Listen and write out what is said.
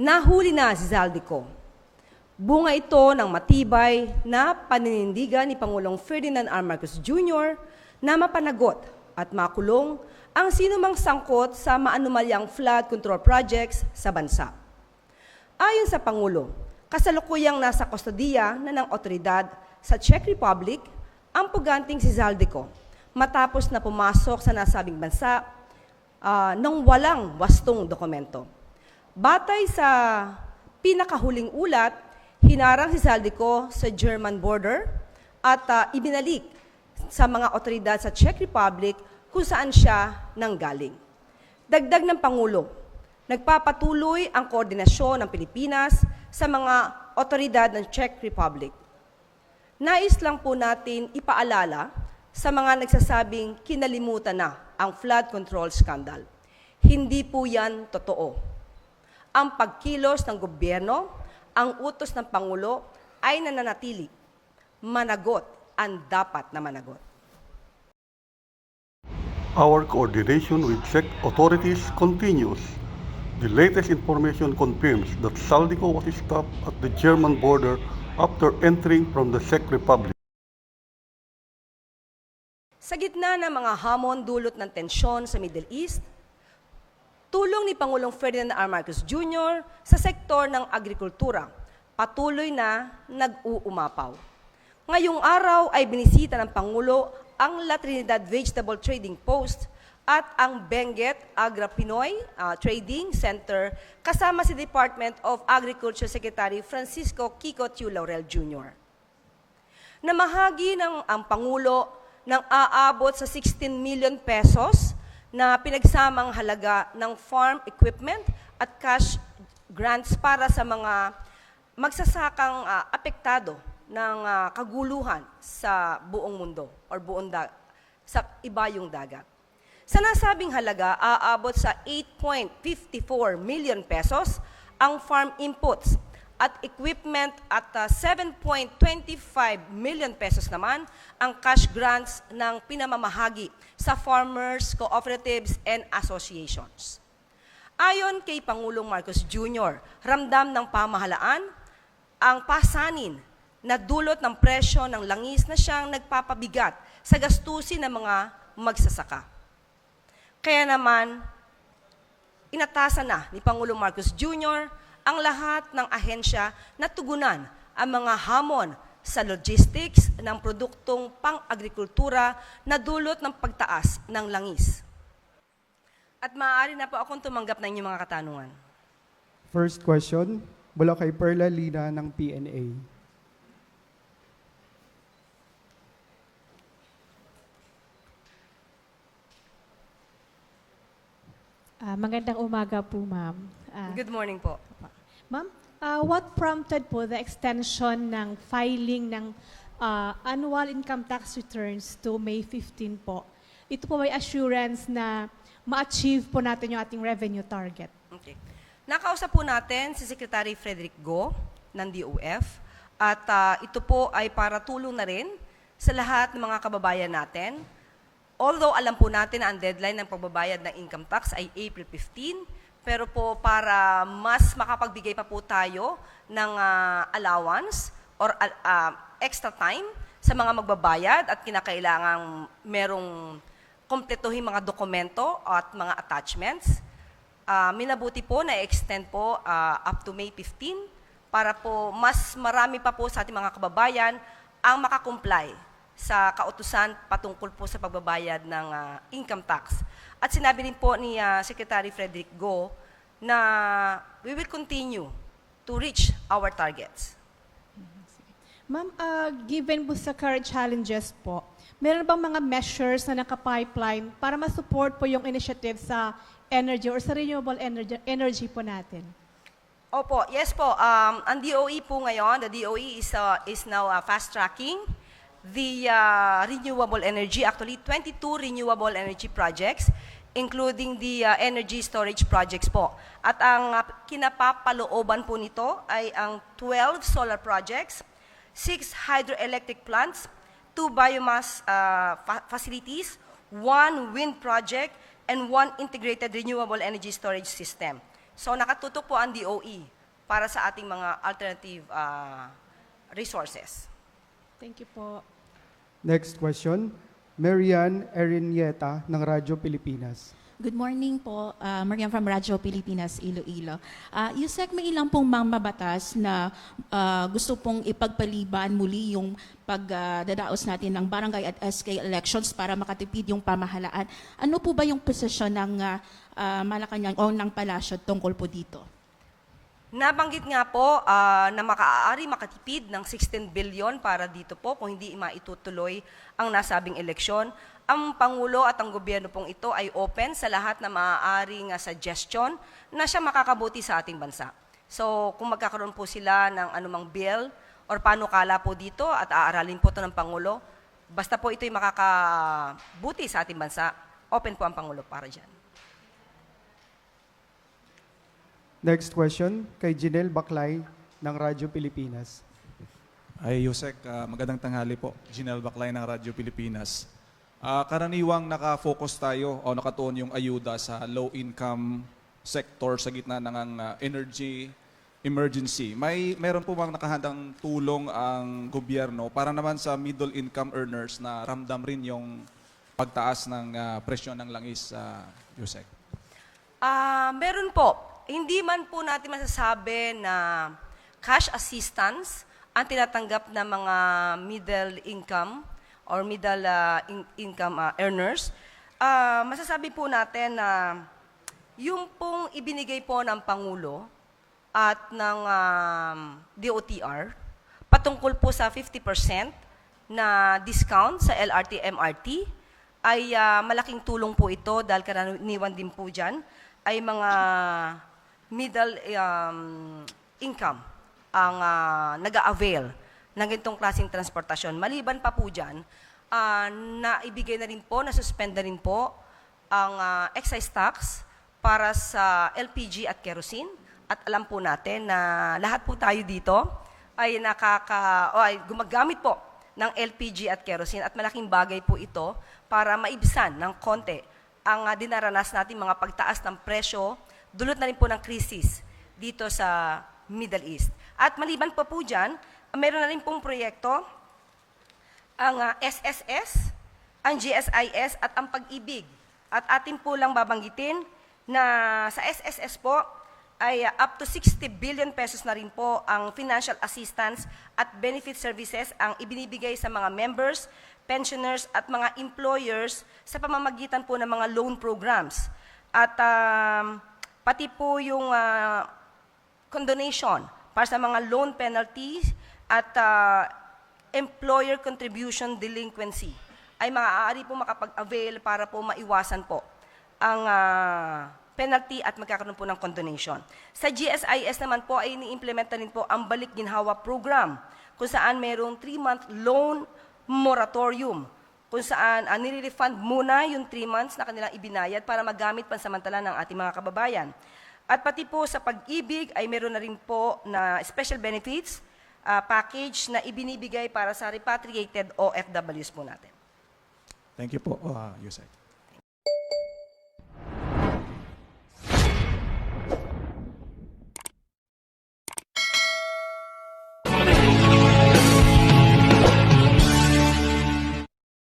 Nahuli na si Zaldico. Bunga ito ng matibay na paninindigan ni Pangulong Ferdinand R. Marcos Jr. na mapanagot at makulong ang sinumang sangkot sa maanumalyang flood control projects sa bansa. Ayon sa Pangulo, kasalukuyang nasa kustodiya na ng otoridad sa Czech Republic ang puganting si Zaldico matapos na pumasok sa nasabing bansa nang walang wastong dokumento. Batay sa pinakahuling ulat, hinarang si Zaldico sa German border at ibinalik sa mga otoridad sa Czech Republic kung saan siya nanggaling. Dagdag ng Pangulo, nagpapatuloy ang koordinasyon ng Pilipinas sa mga otoridad ng Czech Republic. Nais lang po natin ipaalala sa mga nagsasabing kinalimutan na ang flood control scandal. Hindi po yan totoo. Ang pagkilos ng gobyerno, ang utos ng Pangulo ay nananatili. Managot ang dapat na managot. Our coordination with Czech authorities continues. The latest information confirms that Zaldico was stopped at the German border after entering from the Czech Republic. Sa gitna ng mga hamon dulot ng tensyon sa Middle East, tulong ni Pangulong Ferdinand R. Marcos Jr. sa sektor ng agrikultura patuloy na nag-uumapaw. Ngayong araw ay binisita ng Pangulo ang La Trinidad Vegetable Trading Post at ang Benguet Agra Pinoy Trading Center kasama si Department of Agriculture Secretary Francisco Kiko Tiu Laurel Jr. Namahagi ng ang Pangulo ng aabot sa 16 million pesos na pinagsamang halaga ng farm equipment at cash grants para sa mga magsasakang apektado ng kaguluhan sa buong mundo or sa ibayong dagat. Sa nasabing halaga, aabot sa 8.54 million pesos ang farm inputs at equipment at 7.25 million pesos naman ang cash grants ng pinamamahagi sa farmers, cooperatives, and associations. Ayon kay Pangulong Marcos Jr., ramdam ng pamahalaan ang pasanin na dulot ng presyo ng langis na siyang nagpapabigat sa gastusin ng mga magsasaka. Kaya naman, inatasan na ni Pangulong Marcos Jr. ang lahat ng ahensya na tugunan ang mga hamon sa logistics ng produktong pang-agrikultura na dulot ng pagtaas ng langis. At maaari na po akong tumanggap ng inyong mga katanungan. First question, mula kay Perla Lina ng PNA. Magandang umaga po, ma'am. Good morning po. Ma'am, what prompted po the extension ng filing ng annual income tax returns to May 15 po? Ito po may assurance na ma-achieve po natin yung ating revenue target. Okay. Nakausap po natin si Secretary Frederick Go ng DOF at ito po ay para tulong na rin sa lahat ng mga kababayan natin. Although alam po natin na ang deadline ng pagbabayad ng income tax ay April 15, pero po para mas makapagbigay pa po tayo ng allowance or extra time sa mga magbabayad at kinakailangang merong kumpletuhin mga dokumento at mga attachments, minabuti po na extend po up to May 15 para po mas marami pa po sa ating mga kababayan ang makakomply sa kautusan patungkol po sa pagbabayad ng income tax. At sinabi rin po ni Secretary Frederick Go na we will continue to reach our targets. Ma'am, given po sa current challenges po, meron bang mga measures na naka-pipeline para ma-support po yung initiative sa energy or sa renewable energy po natin? Opo, yes po. Ang DOE po ngayon, the DOE is now fast-tracking the renewable energy, actually 22 renewable energy projects, including the energy storage projects po. At ang kinapapalooban po nito ay ang 12 solar projects, 6 hydroelectric plants, 2 biomass facilities, 1 wind project, and 1 integrated renewable energy storage system. So nakatutok po ang DOE para sa ating mga alternative resources. Thank you po. Next question, Marian Erinieta ng Radyo Pilipinas. Good morning po, Marian from Radyo Pilipinas, Iloilo. Yusek, may ilang pong mga batas na gusto pong ipagpaliban muli yung pagdadaos natin ng barangay at SK elections para makatipid yung pamahalaan. Ano po ba yung posisyon ng Malacanang o ng Palasyo tungkol po dito? Nabanggit nga po na makaaari makatipid ng 16 billion para dito po kung hindi maitutuloy ang nasabing eleksyon. Ang Pangulo at ang gobyerno pong ito ay open sa lahat na maaaring suggestion na siya makakabuti sa ating bansa. So kung magkakaroon po sila ng anumang bill or panukala po dito at aaralin po ito ng Pangulo, basta po ito'y makakabuti sa ating bansa, open po ang Pangulo para dyan. Next question, kay Jinel Baclay ng Radyo Pilipinas. Ay, Yusek, magandang tanghali po. Ginel Baclay ng Radyo Pilipinas. Karaniwang nakafocus tayo o nakatuon yung ayuda sa low-income sector sa gitna ng energy emergency. Meron po bang nakahandang tulong ang gobyerno para naman sa middle-income earners na ramdam rin yung pagtaas ng presyon ng langis, Yusek? Meron po. Hindi man po natin masasabi na cash assistance ang tinatanggap ng mga middle income or middle income earners. Masasabi po natin na yung pong ibinigay po ng Pangulo at ng DOTR patungkol po sa 50% na discount sa LRT, MRT ay malaking tulong po ito dahil karaniwan din po dyan ay mga middle income ang nag-a-avail ng ganitong klaseng transportasyon. Maliban pa po dyan, naibigay na rin po, nasuspend na rin po ang excise tax para sa LPG at kerosene. At alam po natin na lahat po tayo dito ay gumagamit po ng LPG at kerosene at malaking bagay po ito para maibsan ng konti ang dinaranas natin mga pagtaas ng presyo dulot na rin po ng krisis dito sa Middle East. At maliban po dyan, meron na rin pong proyekto ang SSS, ang GSIS at ang Pag-ibig. At atin po lang babanggitin na sa SSS po ay up to 60 billion pesos na rin po ang financial assistance at benefit services ang ibinibigay sa mga members, pensioners at mga employers sa pamamagitan po ng mga loan programs. At pati po yung condonation para sa mga loan penalties at employer contribution delinquency ay maaari po makapag-avail para po maiwasan po ang penalty at magkakaroon po ng condonation. Sa GSIS naman po ay ini-implementa rin po ang Balik Ginhawa Program kung saan mayroong 3-month loan moratorium kung saan nire-refund muna yung 3 months na kanilang ibinayad para magamit pansamantala ng ating mga kababayan. At pati po sa Pag-ibig ay meron na rin po na special benefits package na ibinibigay para sa repatriated OFWs po natin. Thank you po, Yusek.